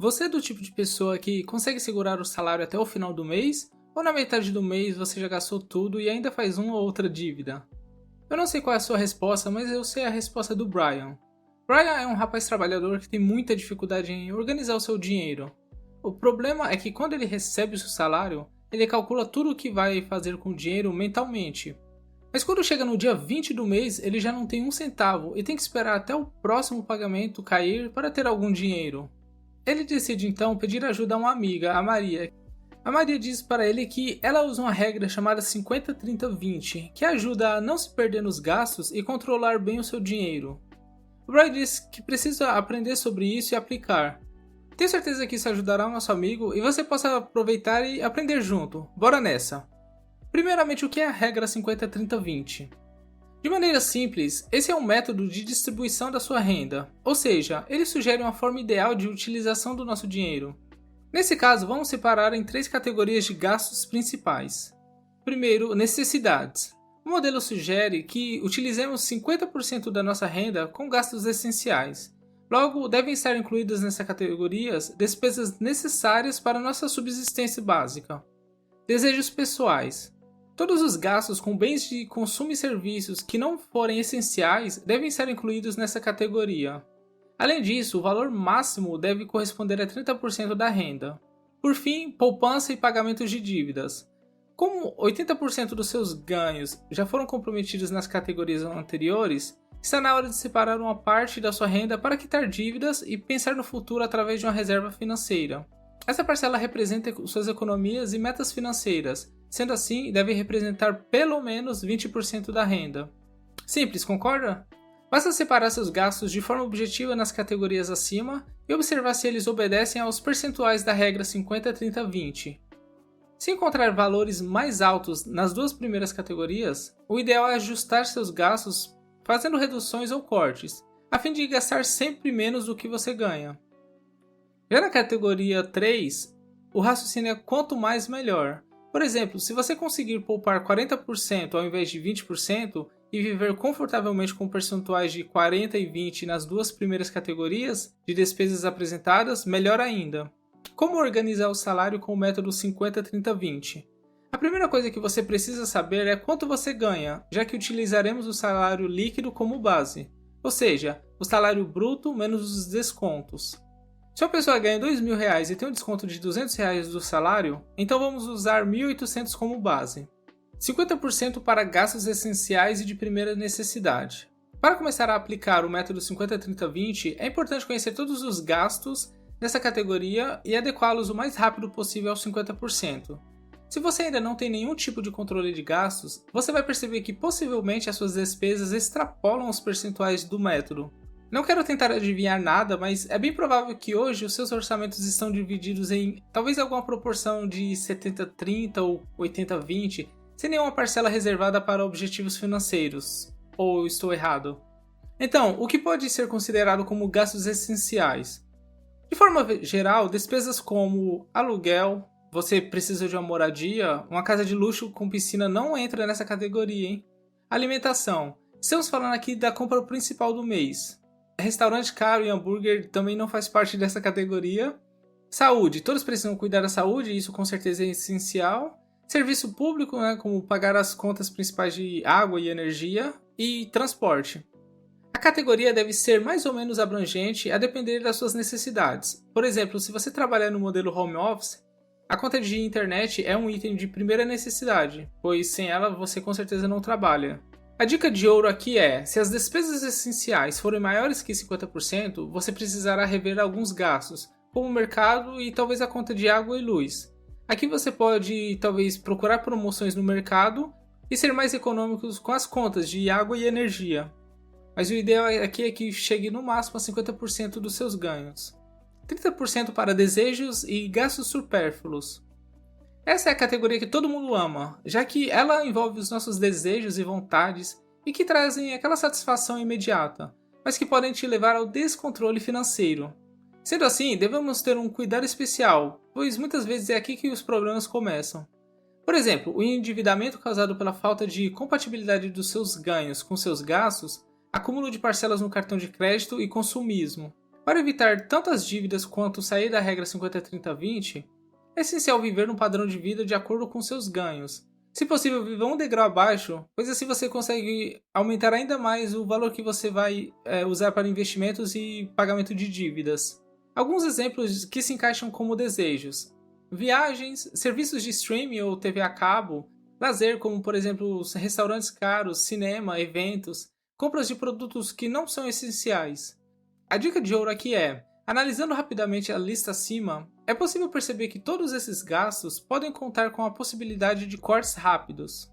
Você é do tipo de pessoa que consegue segurar o salário até o final do mês? Ou na metade do mês você já gastou tudo e ainda faz uma ou outra dívida? Eu não sei qual é a sua resposta, mas eu sei a resposta do Brian. Brian é um rapaz trabalhador que tem muita dificuldade em organizar o seu dinheiro. O problema é que quando ele recebe o seu salário, ele calcula tudo o que vai fazer com o dinheiro mentalmente. Mas quando chega no dia 20 do mês, ele já não tem um centavo e tem que esperar até o próximo pagamento cair para ter algum dinheiro. Ele decide então pedir ajuda a uma amiga, a Maria. A Maria diz para ele que ela usa uma regra chamada 50-30-20, que ajuda a não se perder nos gastos e controlar bem o seu dinheiro. O Brian diz que precisa aprender sobre isso e aplicar. Tenho certeza que isso ajudará o nosso amigo e você possa aproveitar e aprender junto. Bora nessa! Primeiramente, o que é a regra 50-30-20? De maneira simples, esse é um método de distribuição da sua renda, ou seja, ele sugere uma forma ideal de utilização do nosso dinheiro. Nesse caso, vamos separar em 3 categorias de gastos principais. Primeiro, necessidades. O modelo sugere que utilizemos 50% da nossa renda com gastos essenciais. Logo, devem estar incluídas nessa categoria despesas necessárias para nossa subsistência básica. Desejos pessoais. Todos os gastos com bens de consumo e serviços que não forem essenciais devem ser incluídos nessa categoria. Além disso, o valor máximo deve corresponder a 30% da renda. Por fim, poupança e pagamentos de dívidas. Como 80% dos seus ganhos já foram comprometidos nas categorias anteriores, está na hora de separar uma parte da sua renda para quitar dívidas e pensar no futuro através de uma reserva financeira. Essa parcela representa suas economias e metas financeiras, sendo assim, deve representar pelo menos 20% da renda. Simples, concorda? Basta separar seus gastos de forma objetiva nas categorias acima e observar se eles obedecem aos percentuais da regra 50-30-20. Se encontrar valores mais altos nas 2 primeiras categorias, o ideal é ajustar seus gastos fazendo reduções ou cortes, a fim de gastar sempre menos do que você ganha. Já na categoria 3, o raciocínio é quanto mais melhor. Por exemplo, se você conseguir poupar 40% ao invés de 20% e viver confortavelmente com percentuais de 40 e 20 nas 2 primeiras categorias de despesas apresentadas, melhor ainda. Como organizar o salário com o método 50-30-20? A primeira coisa que você precisa saber é quanto você ganha, já que utilizaremos o salário líquido como base, ou seja, o salário bruto menos os descontos. Se uma pessoa ganha R$2.000 e tem um desconto de R$200 do salário, então vamos usar 1.800 como base. 50% para gastos essenciais e de primeira necessidade. Para começar a aplicar o método 50-30-20, é importante conhecer todos os gastos dessa categoria e adequá-los o mais rápido possível aos 50%. Se você ainda não tem nenhum tipo de controle de gastos, você vai perceber que possivelmente as suas despesas extrapolam os percentuais do método. Não quero tentar adivinhar nada, mas é bem provável que hoje os seus orçamentos estão divididos em talvez alguma proporção de 70-30 ou 80-20, sem nenhuma parcela reservada para objetivos financeiros. Ou estou errado? Então, o que pode ser considerado como gastos essenciais? De forma geral, despesas como aluguel, você precisa de uma moradia, uma casa de luxo com piscina não entra nessa categoria, hein? Alimentação. Estamos falando aqui da compra principal do mês. Restaurante caro e hambúrguer também não faz parte dessa categoria. Saúde. Todos precisam cuidar da saúde, isso com certeza é essencial. Serviço público, como pagar as contas principais de água e energia. E transporte. A categoria deve ser mais ou menos abrangente a depender das suas necessidades. Por exemplo, se você trabalhar no modelo home office, a conta de internet é um item de primeira necessidade, pois sem ela você com certeza não trabalha. A dica de ouro aqui é, se as despesas essenciais forem maiores que 50%, você precisará rever alguns gastos, como o mercado e talvez a conta de água e luz. Aqui você pode talvez procurar promoções no mercado e ser mais econômicos com as contas de água e energia. Mas o ideal aqui é que chegue no máximo a 50% dos seus ganhos. 30% para desejos e gastos supérfluos. Essa é a categoria que todo mundo ama, já que ela envolve os nossos desejos e vontades e que trazem aquela satisfação imediata, mas que podem te levar ao descontrole financeiro. Sendo assim, devemos ter um cuidado especial, pois muitas vezes é aqui que os problemas começam. Por exemplo, o endividamento causado pela falta de compatibilidade dos seus ganhos com seus gastos, acúmulo de parcelas no cartão de crédito e consumismo. Para evitar tanto as dívidas quanto sair da regra 50-30-20, é essencial viver num padrão de vida de acordo com seus ganhos. Se possível, viva um degrau abaixo, pois assim você consegue aumentar ainda mais o valor que você vai usar para investimentos e pagamento de dívidas. Alguns exemplos que se encaixam como desejos: viagens, serviços de streaming ou TV a cabo, lazer como por exemplo restaurantes caros, cinema, eventos, compras de produtos que não são essenciais. A dica de ouro aqui é: analisando rapidamente a lista acima, é possível perceber que todos esses gastos podem contar com a possibilidade de cortes rápidos.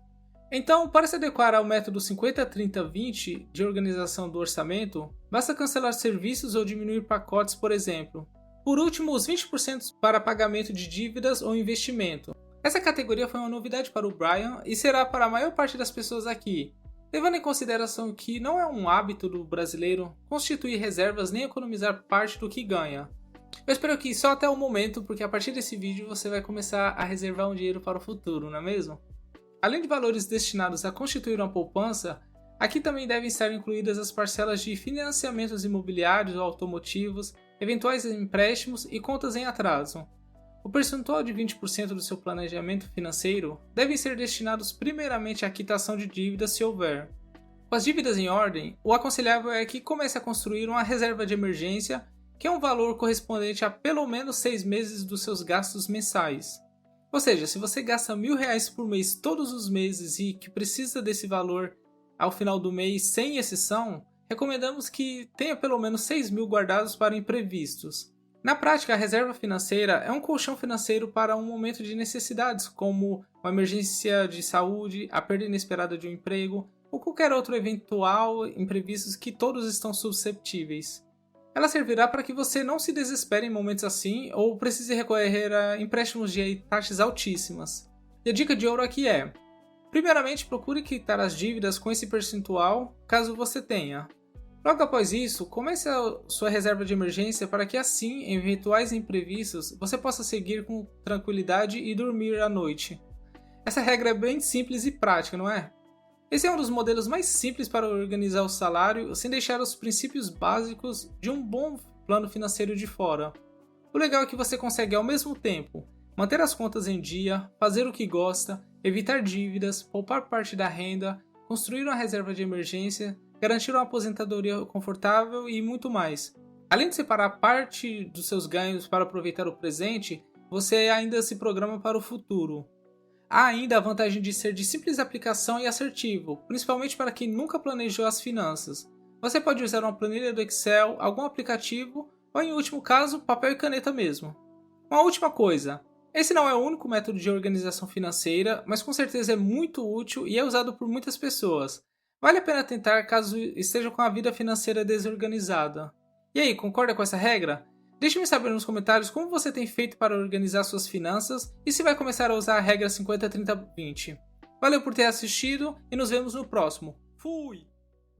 Então, para se adequar ao método 50-30-20 de organização do orçamento, basta cancelar serviços ou diminuir pacotes, por exemplo. Por último, os 20% para pagamento de dívidas ou investimento. Essa categoria foi uma novidade para o Brian e será para a maior parte das pessoas aqui, levando em consideração que não é um hábito do brasileiro constituir reservas nem economizar parte do que ganha. Eu espero que só até o momento, porque a partir desse vídeo você vai começar a reservar um dinheiro para o futuro, não é mesmo? Além de valores destinados a constituir uma poupança, aqui também devem estar incluídas as parcelas de financiamentos imobiliários ou automotivos, eventuais empréstimos e contas em atraso. O percentual de 20% do seu planejamento financeiro devem ser destinados primeiramente à quitação de dívidas se houver. Com as dívidas em ordem, o aconselhável é que comece a construir uma reserva de emergência, que é um valor correspondente a pelo menos 6 meses dos seus gastos mensais. Ou seja, se você gasta R$1.000 por mês todos os meses e que precisa desse valor ao final do mês sem exceção, recomendamos que tenha pelo menos 6.000 guardados para imprevistos. Na prática, a reserva financeira é um colchão financeiro para um momento de necessidades, como uma emergência de saúde, a perda inesperada de um emprego ou qualquer outro eventual imprevisto que todos estão susceptíveis. Ela servirá para que você não se desespere em momentos assim ou precise recorrer a empréstimos de taxas altíssimas. E a dica de ouro aqui é: primeiramente, procure quitar as dívidas com esse percentual, caso você tenha. Logo após isso, comece a sua reserva de emergência para que assim, em eventuais imprevistos, você possa seguir com tranquilidade e dormir à noite. Essa regra é bem simples e prática, não é? Esse é um dos modelos mais simples para organizar o salário sem deixar os princípios básicos de um bom plano financeiro de fora. O legal é que você consegue ao mesmo tempo manter as contas em dia, fazer o que gosta, evitar dívidas, poupar parte da renda, construir uma reserva de emergência, garantir uma aposentadoria confortável e muito mais. Além de separar parte dos seus ganhos para aproveitar o presente, você ainda se programa para o futuro. Há ainda a vantagem de ser de simples aplicação e assertivo, principalmente para quem nunca planejou as finanças. Você pode usar uma planilha do Excel, algum aplicativo ou, em último caso, papel e caneta mesmo. Uma última coisa: esse não é o único método de organização financeira, mas com certeza é muito útil e é usado por muitas pessoas. Vale a pena tentar caso esteja com a vida financeira desorganizada. E aí, concorda com essa regra? Deixe-me saber nos comentários como você tem feito para organizar suas finanças e se vai começar a usar a regra 50-30-20. Valeu por ter assistido e nos vemos no próximo. Fui!